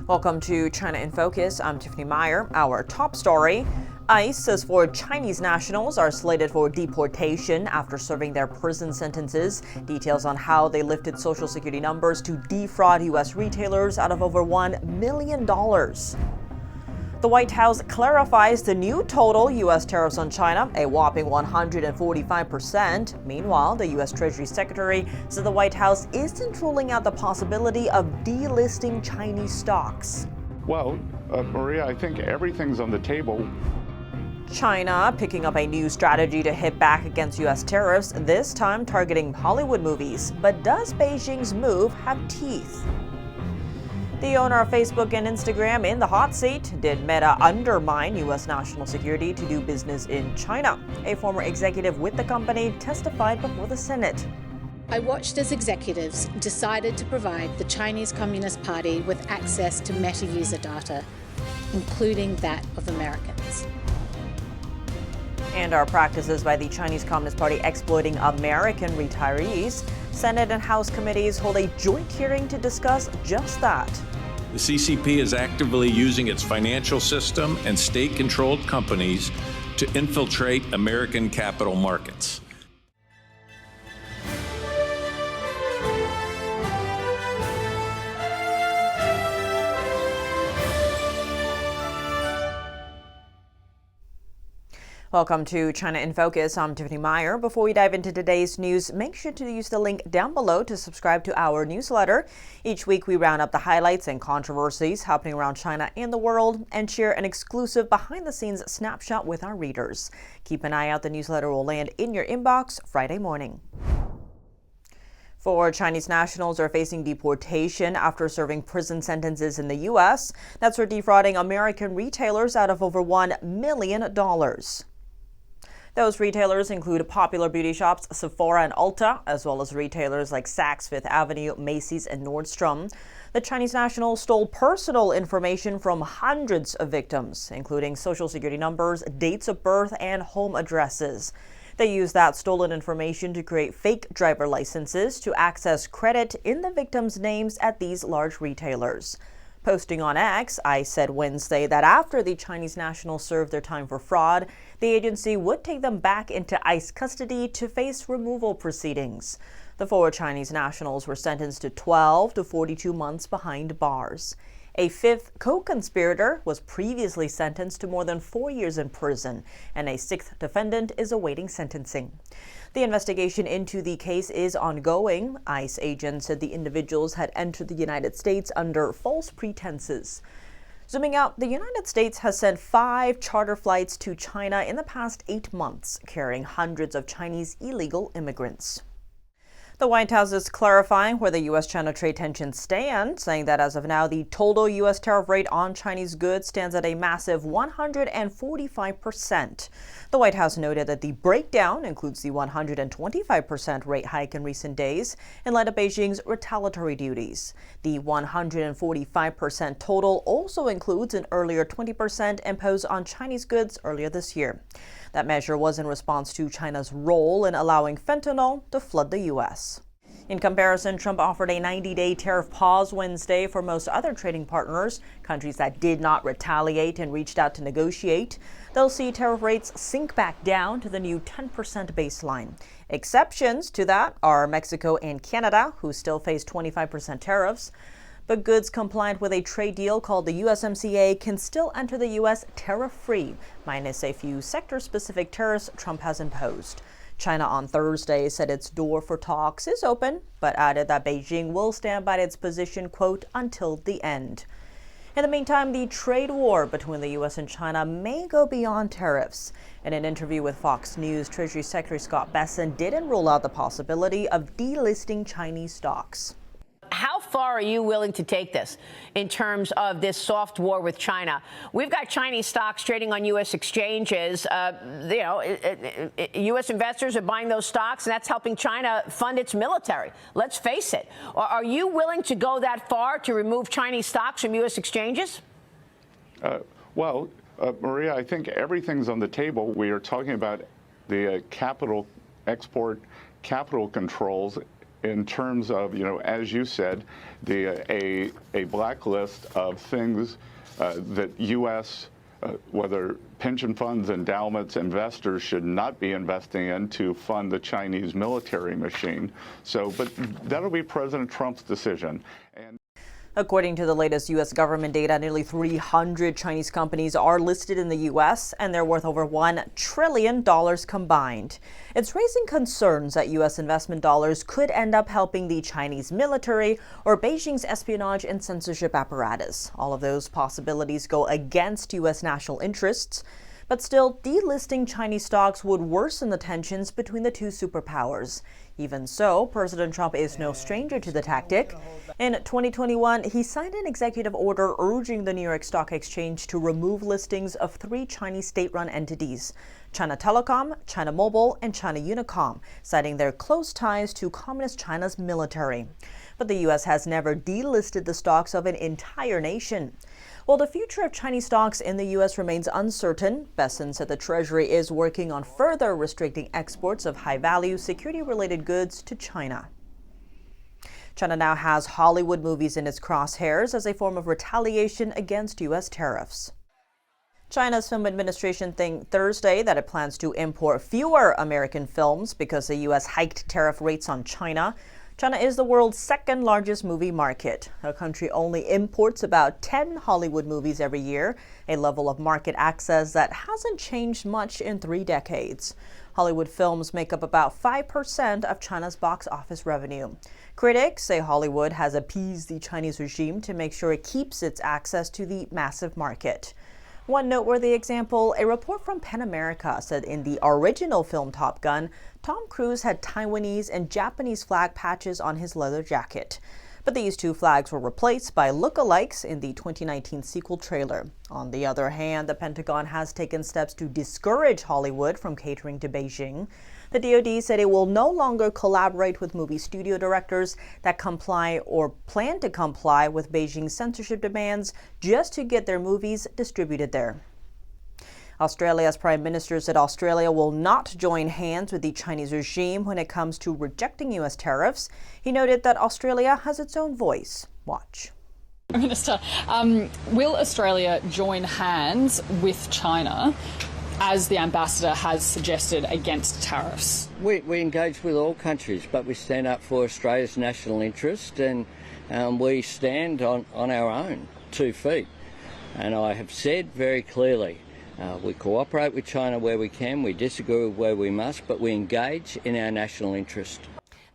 Welcome to China in Focus. I'm Tiffany Meyer. Our top story. ICE says 4 Chinese nationals are slated for deportation after serving their prison sentences. Details on how they lifted Social Security numbers to defraud U.S. retailers out of over $1 million. The White House clarifies the new total U.S. tariffs on China, a whopping 145%. Meanwhile, the U.S. Treasury Secretary said the White House isn't ruling out the possibility of delisting Chinese stocks. Well, Maria, I think everything's on the table. China picking up a new strategy to hit back against U.S. tariffs, this time targeting Hollywood movies. But does Beijing's move have teeth? The owner of Facebook and Instagram in the hot seat. Did Meta undermine U.S. national security to do business in China? A former executive with the company testified before the Senate. I watched as executives decided to provide the Chinese Communist Party with access to Meta user data, including that of Americans. And our practices by the Chinese Communist Party exploiting American retirees. Senate and House committees hold a joint hearing to discuss just that. The CCP is actively using its financial system and state-controlled companies to infiltrate American capital markets. Welcome to China in Focus. I'm Tiffany Meyer. Before we dive into today's news, make sure to use the link down below to subscribe to our newsletter. Each week we round up the highlights and controversies happening around China and the world and share an exclusive behind-the-scenes snapshot with our readers. Keep an eye out. The newsletter will land in your inbox Friday morning. 4 Chinese nationals are facing deportation after serving prison sentences in the U.S. That's for defrauding American retailers out of over $1 million. Those retailers include popular beauty shops Sephora and Ulta, as well as retailers like Saks Fifth Avenue, Macy's, and Nordstrom. The Chinese nationals stole personal information from hundreds of victims, including Social Security numbers, dates of birth, and home addresses. They used that stolen information to create fake driver licenses to access credit in the victims' names at these large retailers. Posting on X, ICE said Wednesday that after the Chinese nationals served their time for fraud, the agency would take them back into ICE custody to face removal proceedings. The 4 Chinese nationals were sentenced to 12 to 42 months behind bars. A 5th co-conspirator was previously sentenced to more than 4 years in prison, and a 6th defendant is awaiting sentencing. The investigation into the case is ongoing. ICE agents said the individuals had entered the United States under false pretenses. Zooming out, the United States has sent 5 charter flights to China in the past 8 months, carrying hundreds of Chinese illegal immigrants. The White House is clarifying where the U.S.-China trade tensions stand, saying that as of now, the total U.S. tariff rate on Chinese goods stands at a massive 145%. The White House noted that the breakdown includes the 125% rate hike in recent days in light of Beijing's retaliatory duties. The 145% total also includes an earlier 20% imposed on Chinese goods earlier this year. That measure was in response to China's role in allowing fentanyl to flood the U.S. In comparison, Trump offered a 90-day tariff pause Wednesday for most other trading partners. Countries that did not retaliate and reached out to negotiate, they'll see tariff rates sink back down to the new 10% baseline. Exceptions to that are Mexico and Canada, who still face 25% tariffs. But goods compliant with a trade deal called the USMCA can still enter the U.S. tariff-free, minus a few sector-specific tariffs Trump has imposed. China on Thursday said its door for talks is open, but added that Beijing will stand by its position, quote, until the end. In the meantime, the trade war between the U.S. and China may go beyond tariffs. In an interview with Fox News, Treasury Secretary Scott Bessent didn't rule out the possibility of delisting Chinese stocks. How far are you willing to take this in terms of this soft war with China? We've got Chinese stocks trading on U.S. exchanges. U.S. investors are buying those stocks, and that's helping China fund its military. Let's face it. Are you willing to go that far to remove Chinese stocks from U.S. exchanges? Maria, I think everything's on the table. We are talking about the capital export, capital controls in terms of, as you said, a blacklist of things that U.S. Whether pension funds, endowments, investors should not be investing in to fund the Chinese military machine. But that'll be President Trump's decision. According to the latest U.S. government data, nearly 300 Chinese companies are listed in the U.S., and they're worth over $1 trillion combined. It's raising concerns that U.S. investment dollars could end up helping the Chinese military or Beijing's espionage and censorship apparatus. All of those possibilities go against U.S. national interests. But still, delisting Chinese stocks would worsen the tensions between the two superpowers. Even so, President Trump is no stranger to the tactic. In 2021, he signed an executive order urging the New York Stock Exchange to remove listings of 3 Chinese state-run entities: China Telecom, China Mobile, and China Unicom, citing their close ties to Communist China's military. But the U.S. has never delisted the stocks of an entire nation. While the future of Chinese stocks in the U.S. remains uncertain, Besson said the Treasury is working on further restricting exports of high-value, security-related goods to China. China now has Hollywood movies in its crosshairs as a form of retaliation against U.S. tariffs. China's film administration think Thursday that it plans to import fewer American films because the U.S. hiked tariff rates on China. China is the world's second largest movie market. The country only imports about 10 Hollywood movies every year, a level of market access that hasn't changed much in 3 decades. Hollywood films make up about 5% of China's box office revenue. Critics say Hollywood has appeased the Chinese regime to make sure it keeps its access to the massive market. One noteworthy example, a report from PEN America said in the original film Top Gun, Tom Cruise had Taiwanese and Japanese flag patches on his leather jacket. But these 2 flags were replaced by lookalikes in the 2019 sequel trailer. On the other hand, the Pentagon has taken steps to discourage Hollywood from catering to Beijing. The DoD said it will no longer collaborate with movie studio directors that comply or plan to comply with Beijing's censorship demands just to get their movies distributed there. Australia's Prime Minister said Australia will not join hands with the Chinese regime when it comes to rejecting U.S. tariffs. He noted that Australia has its own voice. Watch. Prime Minister, will Australia join hands with China, as the ambassador has suggested, against tariffs? We engage with all countries, but we stand up for Australia's national interest, and we stand on our own 2 feet. And I have said very clearly, we cooperate with China where we can, we disagree where we must, but we engage in our national interest.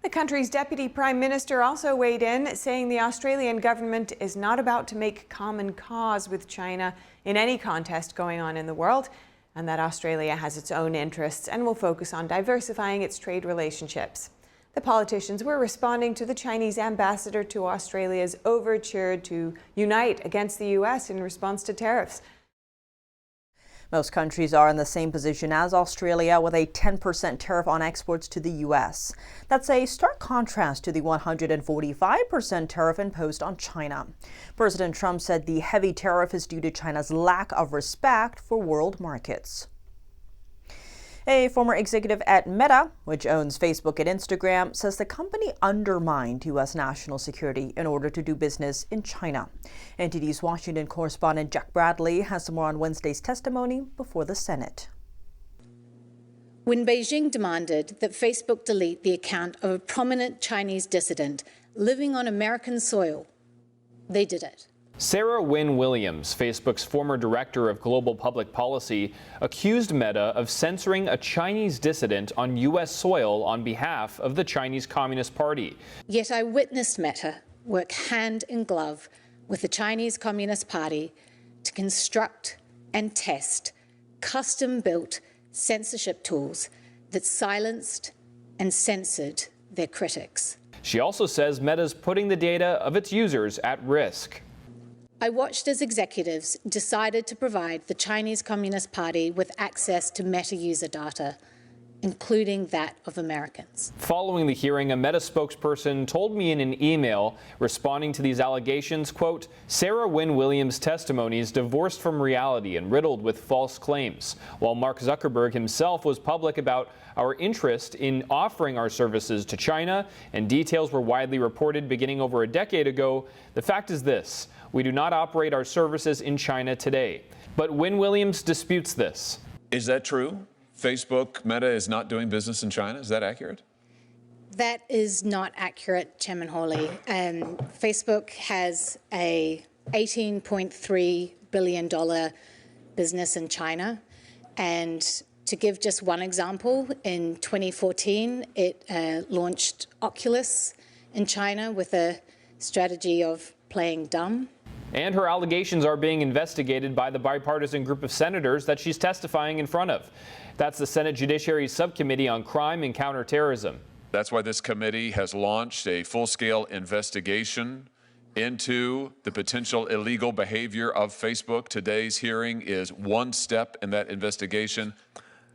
The country's Deputy Prime Minister also weighed in, saying the Australian government is not about to make common cause with China in any contest going on in the world, and that Australia has its own interests and will focus on diversifying its trade relationships. The politicians were responding to the Chinese ambassador to Australia's overture to unite against the U.S. in response to tariffs. Most countries are in the same position as Australia, with a 10% tariff on exports to the U.S. That's a stark contrast to the 145% tariff imposed on China. President Trump said the heavy tariff is due to China's lack of respect for world markets. A former executive at Meta, which owns Facebook and Instagram, says the company undermined U.S. national security in order to do business in China. NTD's Washington correspondent Jack Bradley has some more on Wednesday's testimony before the Senate. When Beijing demanded that Facebook delete the account of a prominent Chinese dissident living on American soil, they did it. Sarah Wynne Williams, Facebook's former director of global public policy, accused Meta of censoring a Chinese dissident on U.S. soil on behalf of the Chinese Communist Party. Yet I witnessed Meta work hand in glove with the Chinese Communist Party to construct and test custom-built censorship tools that silenced and censored their critics. She also says Meta's putting the data of its users at risk. I watched as executives decided to provide the Chinese Communist Party with access to Meta user data, including that of Americans. Following the hearing, a Meta spokesperson told me in an email responding to these allegations, quote, Sarah Wynne Williams' testimony is divorced from reality and riddled with false claims, while Mark Zuckerberg himself was public about our interest in offering our services to China, and details were widely reported beginning over a decade ago. The fact is this: we do not operate our services in China today. But Wynne Williams disputes this. Is that true? Facebook, Meta is not doing business in China. Is that accurate? That is not accurate, Chairman Hawley. Facebook has a $18.3 billion business in China. And to give just one example, in 2014, it launched Oculus in China with a strategy of playing dumb. And her allegations are being investigated by the bipartisan group of senators that she's testifying in front of. That's the Senate Judiciary Subcommittee on Crime and Counterterrorism. That's why this committee has launched a full-scale investigation into the potential illegal behavior of Facebook. Today's hearing is one step in that investigation.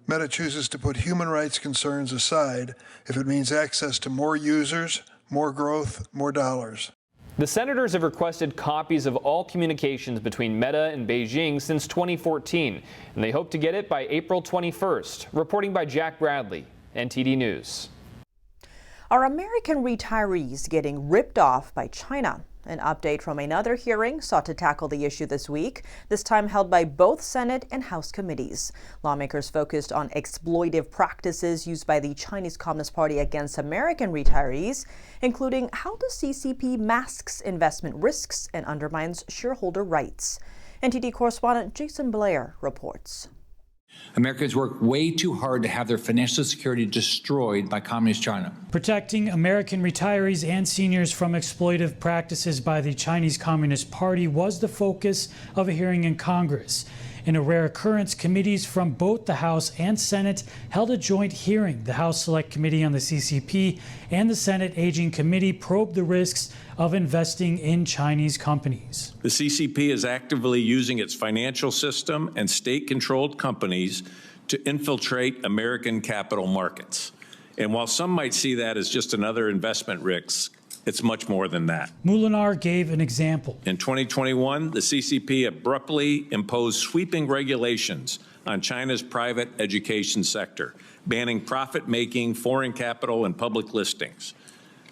Meta chooses to put human rights concerns aside if it means access to more users, more growth, more dollars. The senators have requested copies of all communications between Meta and Beijing since 2014, and they hope to get it by April 21st. Reporting by Jack Bradley, NTD News. Are American retirees getting ripped off by China? An update from another hearing sought to tackle the issue this week, this time held by both Senate and House committees. Lawmakers focused on exploitive practices used by the Chinese Communist Party against American retirees, including how the CCP masks investment risks and undermines shareholder rights. NTD correspondent Jason Blair reports. Americans work way too hard to have their financial security destroyed by Communist China. Protecting American retirees and seniors from exploitive practices by the Chinese Communist Party was the focus of a hearing in Congress. In a rare occurrence, committees from both the House and Senate held a joint hearing. The House Select Committee on the CCP and the Senate Aging Committee probed the risks of investing in Chinese companies. The CCP is actively using its financial system and state-controlled companies to infiltrate American capital markets. And while some might see that as just another investment risk, it's much more than that. Moulinar gave an example. In 2021, the CCP abruptly imposed sweeping regulations on China's private education sector, banning profit-making, foreign capital, and public listings.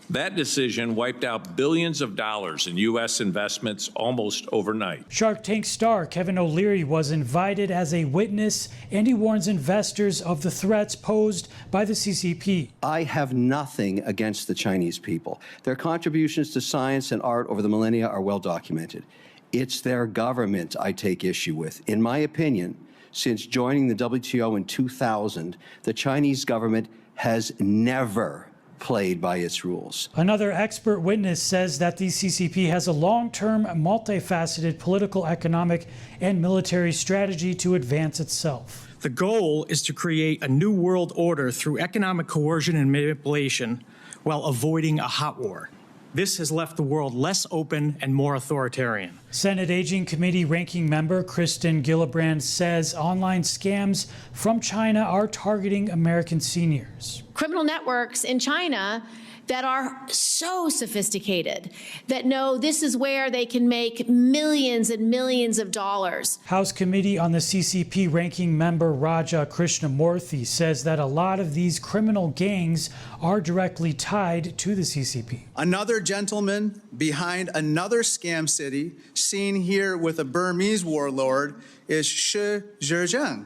That decision wiped out billions of dollars in U.S. investments almost overnight. Shark Tank star Kevin O'Leary was invited as a witness, and he warns investors of the threats posed by the CCP. I have nothing against the Chinese people. Their contributions to science and art over the millennia are well documented. It's their government I take issue with. In my opinion, since joining the WTO in 2000, the Chinese government has never played by its rules. Another expert witness says that the CCP has a long-term, multifaceted political, economic, and military strategy to advance itself. The goal is to create a new world order through economic coercion and manipulation while avoiding a hot war. This has left the world less open and more authoritarian. Senate Aging Committee ranking member Kristen Gillibrand says online scams from China are targeting American seniors. Criminal networks in China that are so sophisticated that know this is where they can make millions and millions of dollars. House Committee on the CCP ranking member Raja Krishnamurthy says that a lot of these criminal gangs are directly tied to the CCP. Another gentleman behind another scam city, seen here with a Burmese warlord, is Shi Zhejiang.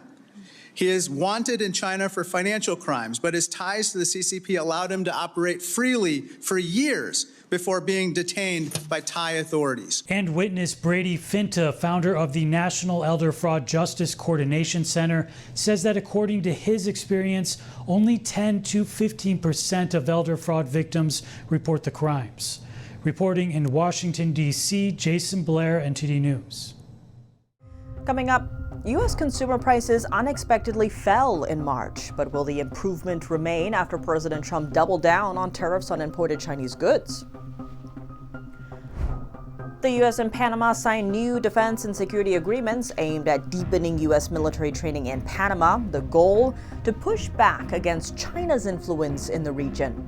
He is wanted in China for financial crimes, but his ties to the CCP allowed him to operate freely for years before being detained by Thai authorities. And witness Brady Finta, founder of the National Elder Fraud Justice Coordination Center, says that according to his experience, only 10 to 15% of elder fraud victims report the crimes. Reporting in Washington, D.C., Jason Blair, NTD News. Coming up, U.S. consumer prices unexpectedly fell in March, but will the improvement remain after President Trump doubled down on tariffs on imported Chinese goods? The U.S. and Panama signed new defense and security agreements aimed at deepening U.S. military training in Panama, the goal to push back against China's influence in the region.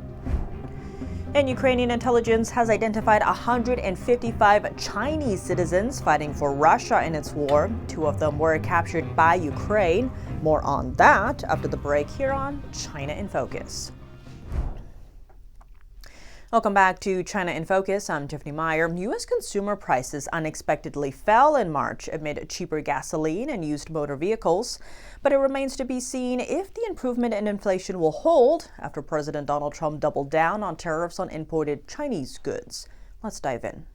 And Ukrainian intelligence has identified 155 Chinese citizens fighting for Russia in its war. 2 of them were captured by Ukraine. More on that after the break here on China in Focus. Welcome back to China in Focus. I'm Tiffany Meyer. U.S. consumer prices unexpectedly fell in March amid cheaper gasoline and used motor vehicles. But it remains to be seen if the improvement in inflation will hold after President Donald Trump doubled down on tariffs on imported Chinese goods. Let's dive in.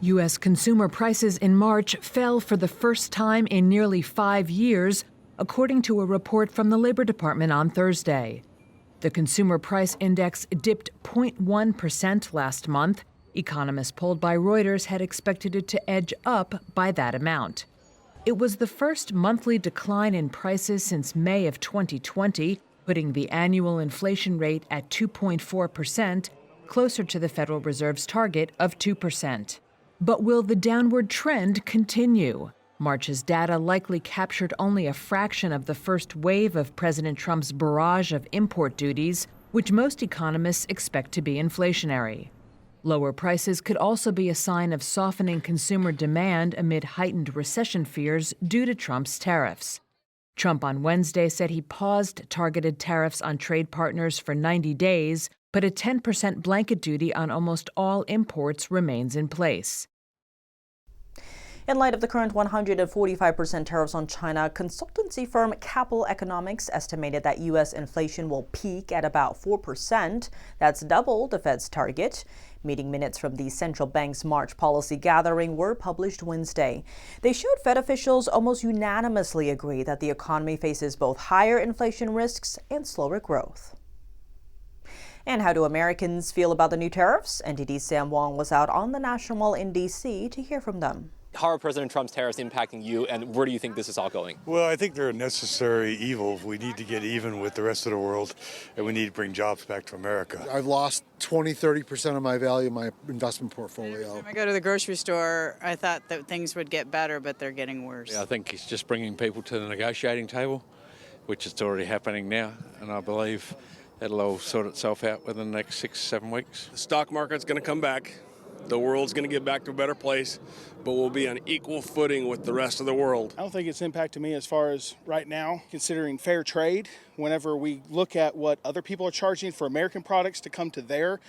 U.S. consumer prices in March fell for the first time in nearly 5 years, according to a report from the Labor Department on Thursday. The Consumer Price Index dipped 0.1% last month. Economists polled by Reuters had expected it to edge up by that amount. It was the first monthly decline in prices since May of 2020, putting the annual inflation rate at 2.4%, closer to the Federal Reserve's target of 2%. But will the downward trend continue? March's data likely captured only a fraction of the first wave of President Trump's barrage of import duties, which most economists expect to be inflationary. Lower prices could also be a sign of softening consumer demand amid heightened recession fears due to Trump's tariffs. Trump on Wednesday said he paused targeted tariffs on trade partners for 90 days, but a 10% blanket duty on almost all imports remains in place. In light of the current 145% tariffs on China, consultancy firm Capital Economics estimated that U.S. inflation will peak at about 4%. That's double the Fed's target. Meeting minutes from the central bank's March policy gathering were published Wednesday. They showed Fed officials almost unanimously agree that the economy faces both higher inflation risks and slower growth. And how do Americans feel about the new tariffs? NTD's Sam Wong was out on the National Mall in D.C. to hear from them. How are President Trump's tariffs impacting you, and where do you think this is all going? Well, I think they're a necessary evil. We need to get even with the rest of the world, and we need to bring jobs back to America. I've lost 20-30% of my value in my investment portfolio. Every time I go to the grocery store, I thought that things would get better, but they're getting worse. Yeah, I think it's just bringing people to the negotiating table, which is already happening now, and I believe it'll all sort itself out within the next 6-7 weeks. The stock market's going to come back. The world's going to get back to a better place, but we'll be on equal footing with the rest of the world. I don't think it's impacted me as far as right now, considering fair trade. Whenever we look at what other people are charging for American products to come to their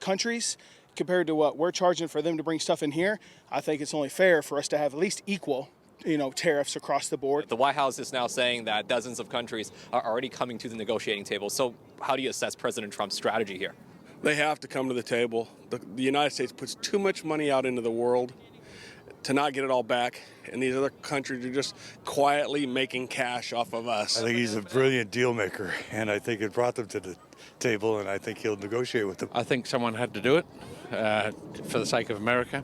countries compared to what we're charging for them to bring stuff in here, I think it's only fair for us to have at least equal tariffs across the board. The White House is now saying that dozens of countries are already coming to the negotiating table. So how do you assess President Trump's strategy here? They have to come to the table. The United States puts too much money out into the world to not get it all back, and these other countries are just quietly making cash off of us. I think he's a brilliant deal maker, and I think it brought them to the table, and I think he'll negotiate with them. I think someone had to do it for the sake of America,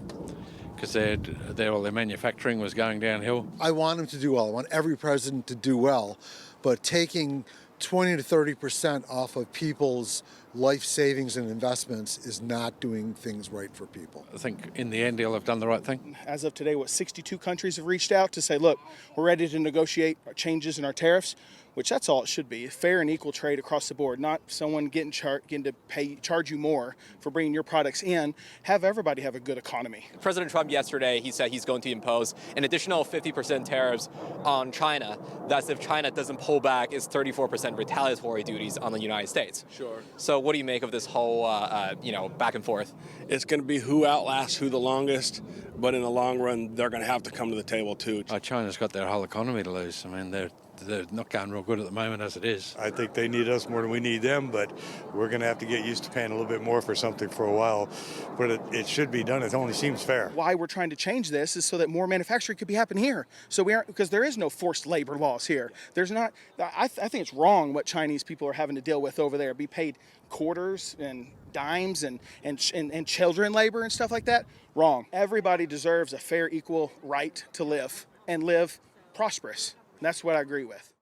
because all their manufacturing was going downhill. I want him to do well. I want every president to do well, but taking 20 to 30% off of people's life savings and investments is not doing things right for people. I think in the end, he'll have done the right thing. As of today, 62 countries have reached out to say, look, we're ready to negotiate changes in our tariffs, which that's all it should be. Fair and equal trade across the board, not someone getting to charge you more for bringing your products in. Have everybody have a good economy. President Trump yesterday, he said he's going to impose an additional 50% tariffs on China. That's if China doesn't pull back its 34% retaliatory duties on the United States. Sure. So what do you make of this whole, back and forth? It's going to be who outlasts who the longest, but in the long run, they're going to have to come to the table too. China's got their whole economy to lose. I mean, they're not going real good at the moment as it is. I think they need us more than we need them, but we're going to have to get used to paying a little bit more for something for a while. But it should be done. It only seems fair. Why we're trying to change this is so that more manufacturing could be happening here. So because there is no forced labor laws here. There's not. I think it's wrong what Chinese people are having to deal with over there. Be paid quarters and dimes and children labor and stuff like that. Wrong. Everybody deserves a fair, equal right to live and live prosperous. That's what I agree with.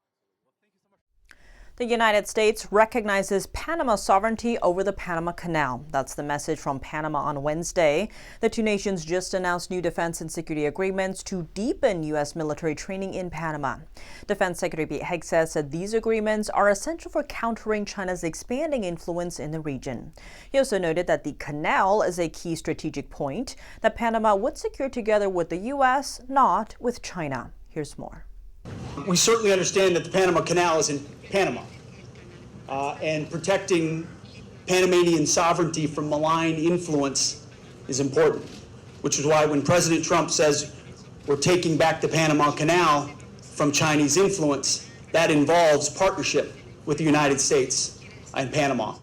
The United States recognizes Panama's sovereignty over the Panama Canal. That's the message from Panama on Wednesday. The two nations just announced new defense and security agreements to deepen U.S. military training in Panama. Defense Secretary Pete Hegseth said these agreements are essential for countering China's expanding influence in the region. He also noted that the canal is a key strategic point that Panama would secure together with the U.S., not with China. Here's more. We certainly understand that the Panama Canal is in Panama, and protecting Panamanian sovereignty from malign influence is important, which is why when President Trump says we're taking back the Panama Canal from Chinese influence, that involves partnership with the United States and Panama.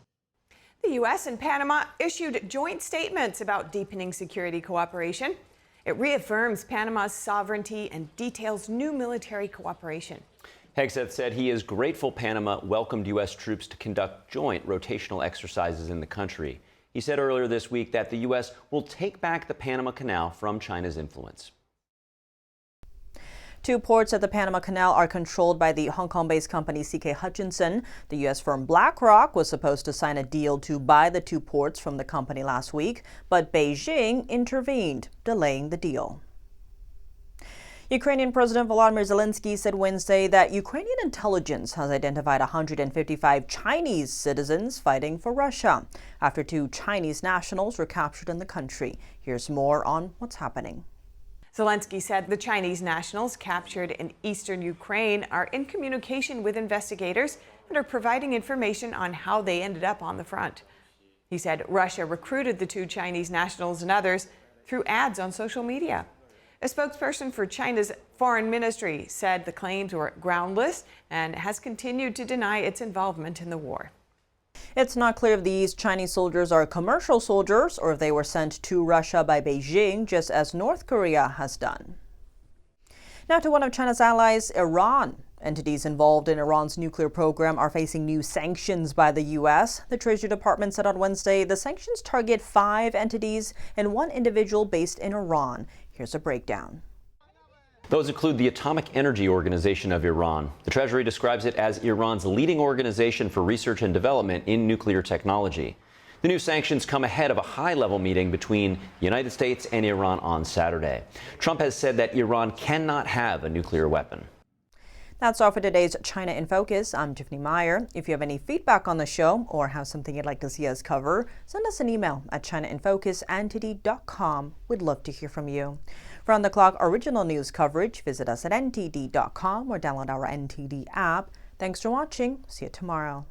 The U.S. and Panama issued joint statements about deepening security cooperation. It reaffirms Panama's sovereignty and details new military cooperation. Hegseth said he is grateful Panama welcomed U.S. troops to conduct joint rotational exercises in the country. He said earlier this week that the U.S. will take back the Panama Canal from China's influence. Two ports at the Panama Canal are controlled by the Hong Kong-based company CK Hutchinson. The U.S. firm BlackRock was supposed to sign a deal to buy the two ports from the company last week, but Beijing intervened, delaying the deal. Ukrainian President Volodymyr Zelensky said Wednesday that Ukrainian intelligence has identified 155 Chinese citizens fighting for Russia after two Chinese nationals were captured in the country. Here's more on what's happening. Zelensky said the Chinese nationals captured in eastern Ukraine are in communication with investigators and are providing information on how they ended up on the front. He said Russia recruited the two Chinese nationals and others through ads on social media. A spokesperson for China's foreign ministry said the claims were groundless and has continued to deny its involvement in the war. It's not clear if these Chinese soldiers are commercial soldiers or if they were sent to Russia by Beijing, just as North Korea has done. Now to one of China's allies, Iran. Entities involved in Iran's nuclear program are facing new sanctions by the U.S. The Treasury Department said on Wednesday the sanctions target 5 entities and 1 individual based in Iran. Here's a breakdown. Those include the Atomic Energy Organization of Iran. The Treasury describes it as Iran's leading organization for research and development in nuclear technology. The new sanctions come ahead of a high-level meeting between the United States and Iran on Saturday. Trump has said that Iran cannot have a nuclear weapon. That's all for today's China in Focus. I'm Tiffany Meyer. If you have any feedback on the show or have something you'd like to see us cover, send us an email at chinainfocus@ntd.com. We'd love to hear from you. For on-the-clock original news coverage, visit us at ntd.com or download our NTD app. Thanks for watching. See you tomorrow.